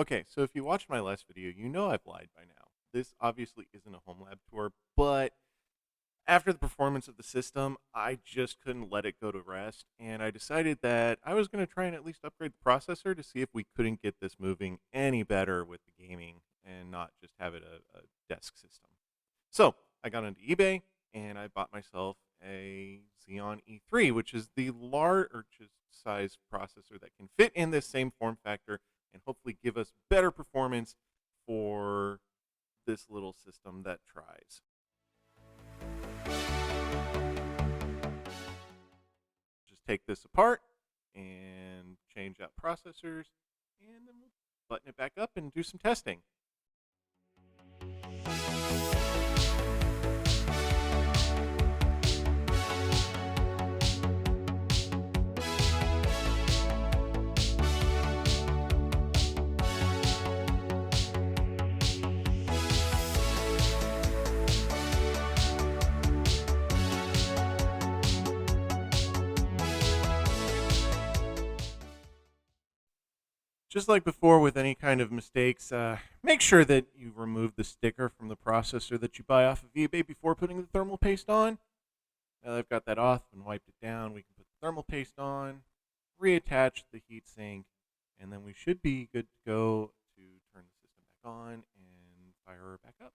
Okay, so if you watched my last video, you know I've lied by now. This obviously isn't a home lab tour, but after the performance of the system, I just couldn't let it go to rest, and I decided that I was going to try and at least upgrade the processor to see if we couldn't get this moving any better with the gaming and not just have it a desk system. So I got onto eBay and I bought myself a Xeon E3, which is the largest size processor that can fit in this same form factor and hopefully give us better performance for this little system that tries. Just take this apart and change out processors, and then we'll button it back up and do some testing. Just like before with any kind of mistakes, make sure that you remove the sticker from the processor that you buy off of eBay before putting the thermal paste on. Now that I've got that off and wiped it down, we can put the thermal paste on, reattach the heatsink, and then we should be good to go to turn the system back on and fire her back up.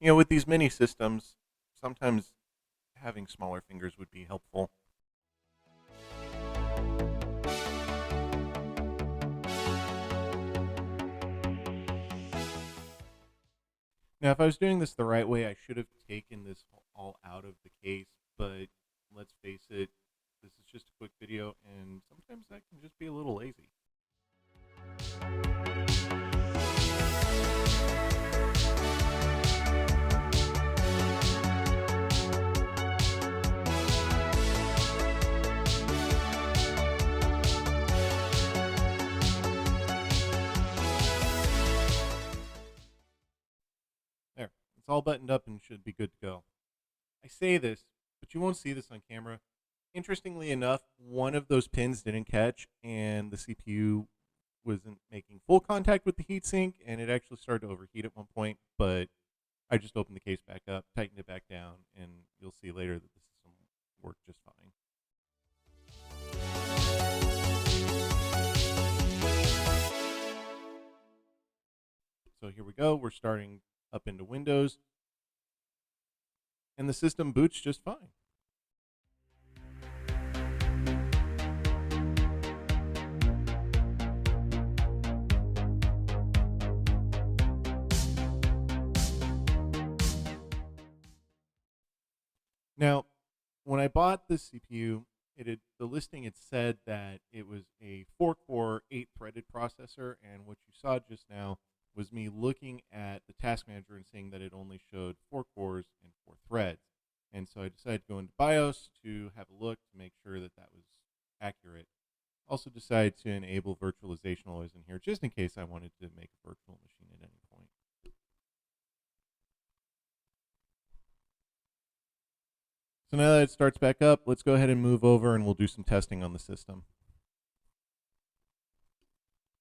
With these mini systems, sometimes having smaller fingers would be helpful. Now, if I was doing this the right way, I should have taken this all out of the case, but let's face it, this is just a quick video, and sometimes that can just be a little lazy. There, it's all buttoned up and should be good to go. I say this, but you won't see this on camera. Interestingly enough, one of those pins didn't catch, and the CPU wasn't making full contact with the heatsink, and it actually started to overheat at one point, but I just opened the case back up, tightened it back down, and you'll see later that the system worked just fine. So here we go. We're starting up into Windows, and the system boots just fine. Now, when I bought this CPU, the listing had said that it was a 4-core, 8-threaded processor, and what you saw just now was me looking at the task manager and seeing that it only showed 4 cores and 4 threads. And so I decided to go into BIOS to have a look to make sure that that was accurate. Also decided to enable virtualization while I was in here, just in case I wanted to make a virtual machine at any point. So now that it starts back up, let's go ahead and move over and we'll do some testing on the system.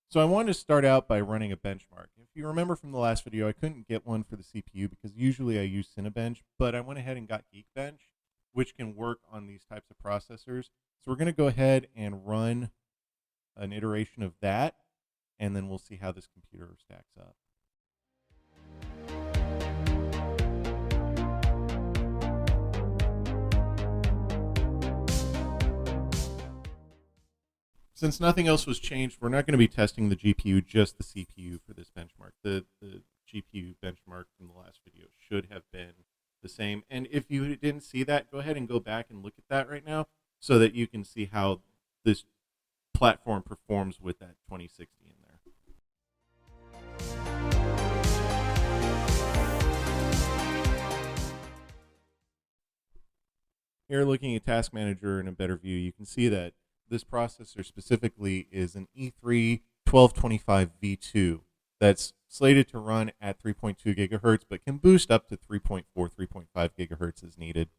So I wanted to start out by running a benchmark. If you remember from the last video, I couldn't get one for the CPU because usually I use Cinebench, but I went ahead and got Geekbench, which can work on these types of processors. So we're going to go ahead and run an iteration of that, and then we'll see how this computer stacks up. Since nothing else was changed, we're not going to be testing the GPU, just the CPU for this benchmark. The GPU benchmark from the last video should have been the same. And if you didn't see that, go ahead and go back and look at that right now so that you can see how this platform performs with that 2060 in there. Here, looking at Task Manager in a better view, you can see that this processor specifically is an E3 1225 V2 that's slated to run at 3.2 gigahertz, but can boost up to 3.4, 3.5 gigahertz as needed.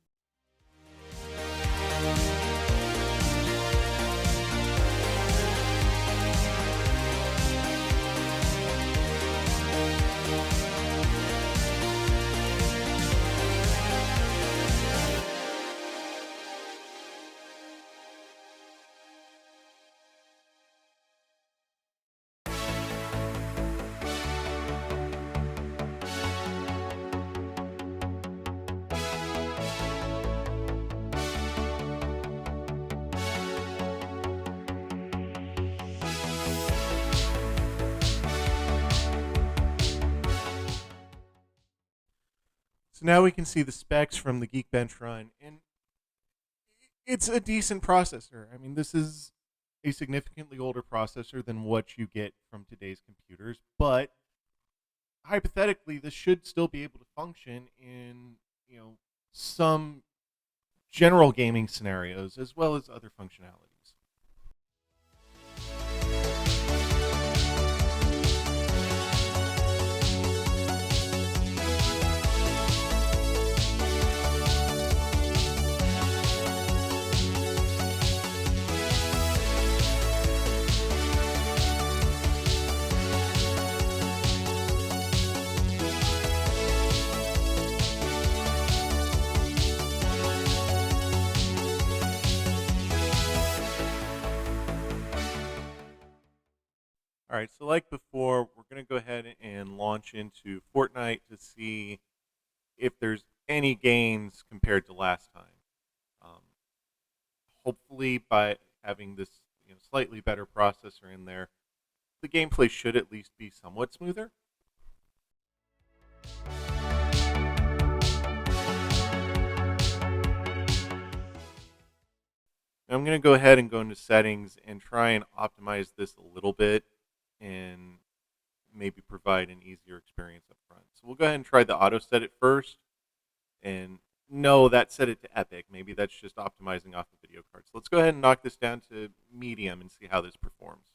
So now we can see the specs from the Geekbench run, and it's a decent processor. I mean, this is a significantly older processor than what you get from today's computers, but hypothetically, this should still be able to function in, some general gaming scenarios as well as other functionalities. All right, so like before, we're going to go ahead and launch into Fortnite to see if there's any gains compared to last time. Um, Hopefully, by having this slightly better processor in there, the gameplay should at least be somewhat smoother. I'm going to go ahead and go into settings and try and optimize this a little bit and maybe provide an easier experience up front. So we'll go ahead and try the auto set it first. And no, that set it to epic. Maybe that's just optimizing off the video card. So let's go ahead and knock this down to medium and see how this performs.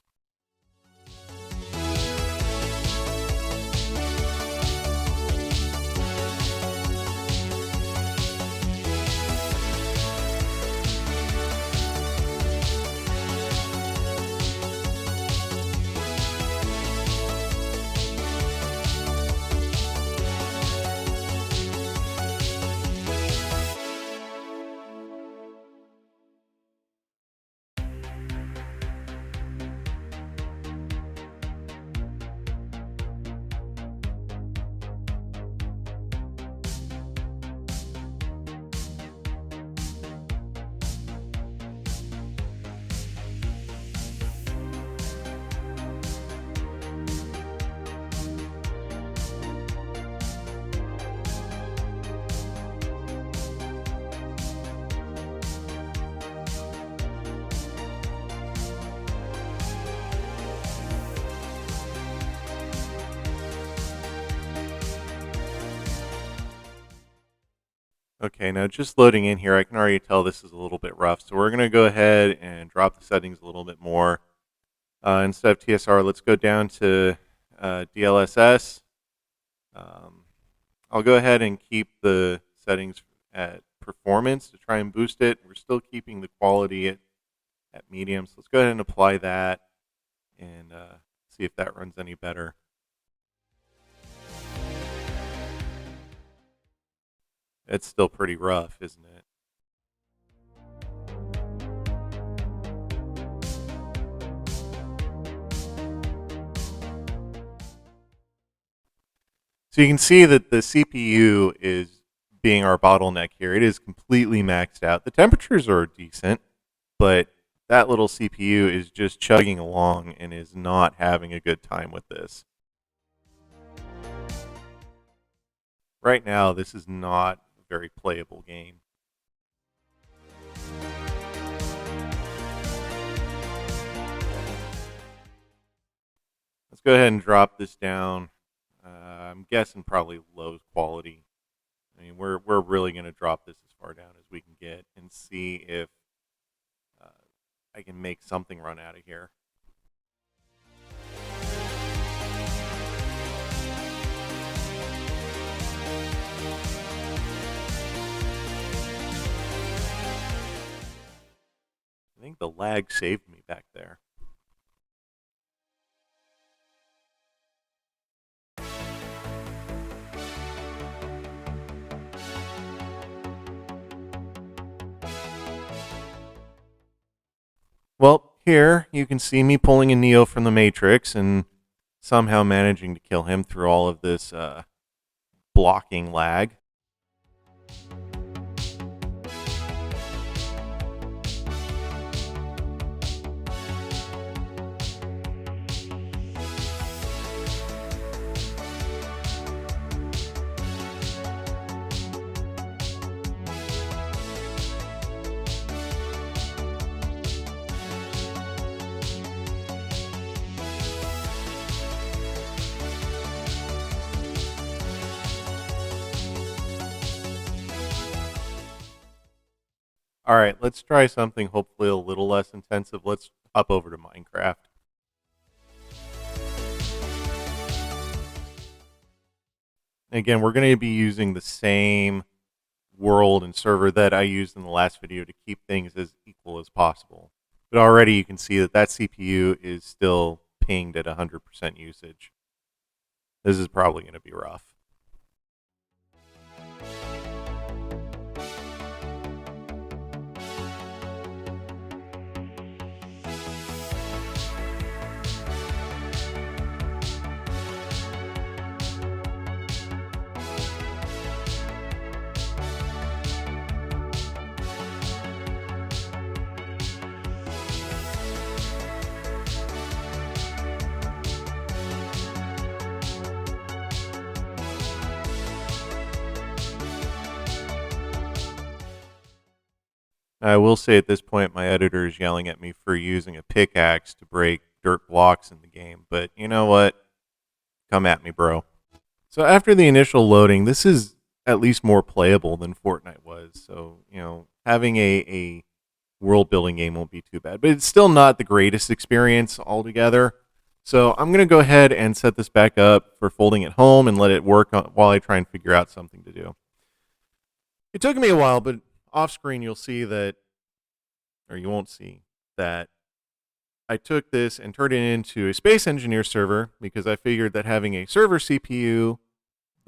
Okay, now just loading in here, I can already tell this is a little bit rough. So we're going to go ahead and drop the settings a little bit more. Instead of TSR, let's go down to DLSS. I'll go ahead and keep the settings at performance to try and boost it. We're still keeping the quality at medium. So let's go ahead and apply that and see if that runs any better. It's still pretty rough, isn't it? So you can see that the CPU is being our bottleneck here. It is completely maxed out. The temperatures are decent, but that little CPU is just chugging along and is not having a good time with this. Right now, this is not a very playable game. Let's go ahead and drop this down. I'm guessing probably low quality. I mean, we're really going to drop this as far down as we can get and see if I can make something run out of here. think the lag saved me back there. Well, here you can see me pulling a Neo from the Matrix and somehow managing to kill him through all of this blocking lag. All right, let's try something hopefully a little less intensive. Let's hop over to Minecraft. Again, we're going to be using the same world and server that I used in the last video to keep things as equal as possible. But already you can see that that CPU is still pinged at 100% usage. This is probably going to be rough. I will say at this point, my editor is yelling at me for using a pickaxe to break dirt blocks in the game. But you know what? Come at me, bro. So after the initial loading, this is at least more playable than Fortnite was. So, having a world building game won't be too bad. But it's still not the greatest experience altogether. So I'm going to go ahead and set this back up for folding at home and let it work while I try and figure out something to do. It took me a while, but off screen you'll see that, or you won't see that, I took this and turned it into a Space Engineer server because I figured that having a server CPU,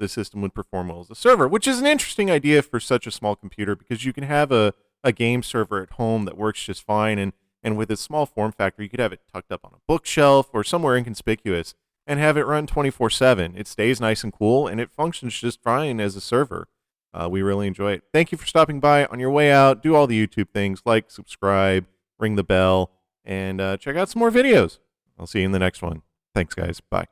the system would perform well as a server, which is an interesting idea for such a small computer because you can have a game server at home that works just fine, and with its small form factor, you could have it tucked up on a bookshelf or somewhere inconspicuous and have it run 24/7. It stays nice and cool, and it functions just fine as a server. We really enjoy it. Thank you for stopping by. On your way out, do all the YouTube things, like, subscribe, ring the bell, and check out some more videos. I'll see you in the next one. Thanks, guys. Bye.